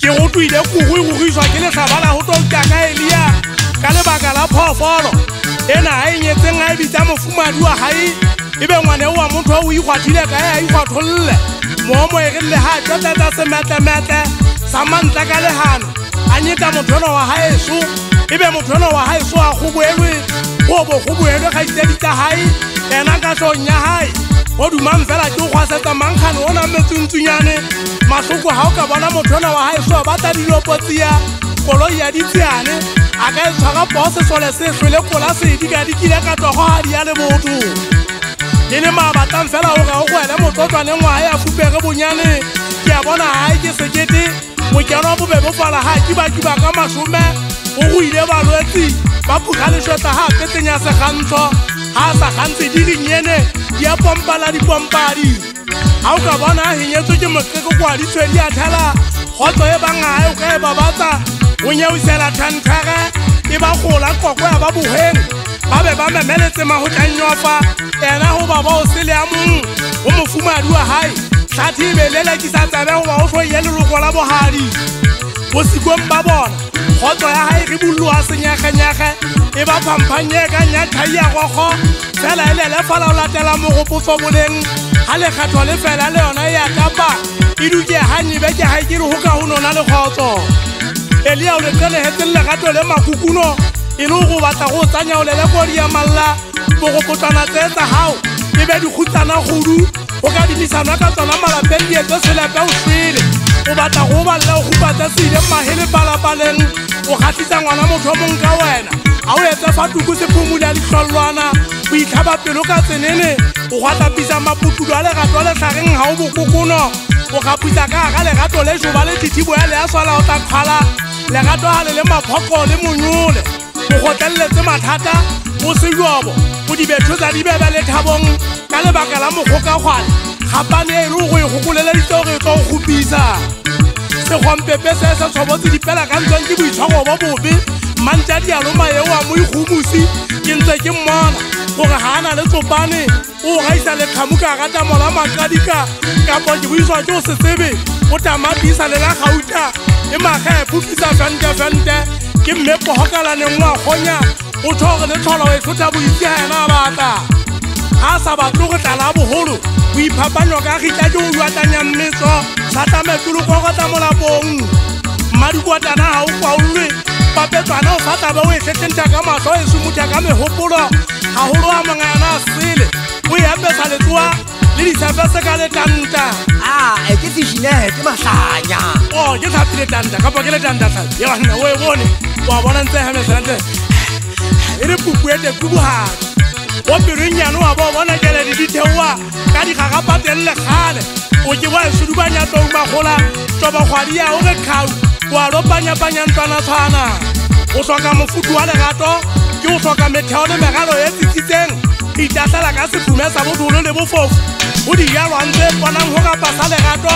ke go tuile kugu go iswa ke lesabala go tolka ka elia ka lebaka la phofolo ena a enyetseng a ebitsa mofumadi wa gae ebe ngwane wa motho o ikgwathile ka a ikgwatholle moomo e rile ha tsetsa semetemete sa mantla ka lehano a nyeka mothono wa gaeso ebe mothono wa gaeso a go boelwe go boelwe ga itsedi tsa gae ena ka tlong ya gae go dumang fela ke go gwasetsa mankgane o na metsuntsunyane masoko ga o ka bona mothono wa gaeso ba tla dilopotsia koloi ya ditsiane a ka e tshwara pose sole se hlwele kola sedi ka dikile ka togogadi ya le botho ke le mabatlang fela o ga o gwele motlotlwaneng wa gae a fupege bonyane ke a bona gae ke sekete mokeno wa bobebe fala ga kibakiba ka masome go go ile balwetsi ba phuga lešwetsa ga petenya segantsho ga a sa gantse di dinyene di a pompala dipompadi ga o ka bona a henyetswe ke mokeko kwa ditshwedi a thela kgotso e bangae o ka e babatsa o nyeosela thanthege e ba gola koko ya ba bogeng ba be ba memeletse magotlanyofa ena go baba o se le a mong go mofumadi wa gae tlhathi e belele ke sa tsabe goba go tloye leloko la bogadi go sikong ba bona kgotso ya gae re bolloa senyege-nyege e ba phamphanye ka nyathai ya gogo fela e lelefala o latela mogopotso boleng ga lekgetho le fela le yona e ya tapa e duke ganyebe ke gae ke re go ka go nona le kgotso elia o le tsenegetseng legato le makukuno e le go batla go tsanya o lele kodi ya malla mogopotlana tse tsa gago e be dikgutsana godu go ka dimisanwa ka tsona malapeng dietso selepe o swele o batla go balela o gopatsa seile mahele palapaleng o kgatlhisa ngwana motho o mong ka wena a o etse fa tuku sephomodi a ditlholwana o itlhaba pelo ka tsenene o gwatlapisa maputulo a legato a letlhareng ga o bokokono o gapisa ka ga legato le joba le tithibo ya le ya swala o tla kgala legato ga le le maphoko le monyole o gotleletse mathata o sejobo o dibetho tsa dibebe le thabong ka lebaka la mogokagwane gapane e le go e gokoleleditse gore e tlo go gopisa segompepe se se tshobotse dipela ka ntswang ke boitshwaro bo bobe mantša dialoma eo a mo ikgomosi ke ntse ke mmona gore ga a na le tsopane o gaisa lekgamo ka rata mola makadika kapo ke boiswa ke o se tsebe o tamatisa le la gauta e maga e phufisa fente-fente ke mmepogokalaneng wa kgonya o thore le tlhola o e tlhotla boitsi ga ena a batla ga a sa batle go tlala bogolo o iphapanyo ka gitla ke o duatanya mmetso tlhatlametolokogotla mo lapong mmadikotana ga o kwaolwe papetswana o sa tlabe o e tletlentha ka matlho e somotha ka megopolo gagolo a mangana a sele o e apesa letsoa le disafese ka letanta ke seginehe ke mahlanya o ke tlhapi letanta kapa ke letanta tlhapi e banna o e bone wa bona ntse gameselante e re pupu ete kubogadi o perenyane wa ba o bona keledi di theoa ka digagapateng legale o ke ba e sedubanyatong magola tobagwadi ya o re kgau o a lopanyapanyantwana tshwana o tlhoka mofutu wa legato ke o tlhoka metheo le megalo e tsitsitseng itatlela ka sephume sa bodolo le bofofu o dijalwantse ponang go ka pasa legato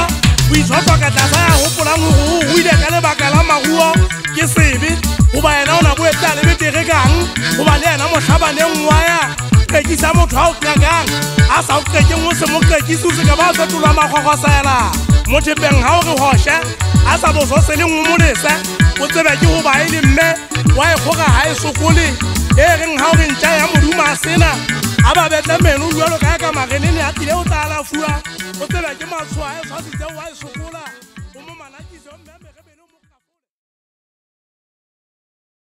o itshotlhoka tlasa ya gopolang gore o ile ka lebaka la maruo ke sebe goba ena o na boetsa le betere kang goba le ena motlhabaneng waya qekisa motho a o tlakang a sa o qekeng o se mo qekisi o se ka ba o fetolwa magogosela mothepeng ga o re hoše a sa boso se le ngomolese o tsebe ke goba e le mme wa e kgoga ga e sokole e reng ga o re ntša ya modimo a sena a ba betle meno o jualo ka ya ka marenene a tile o tla alafua o tsebe ke matshoa e tshwasitse wa e sokola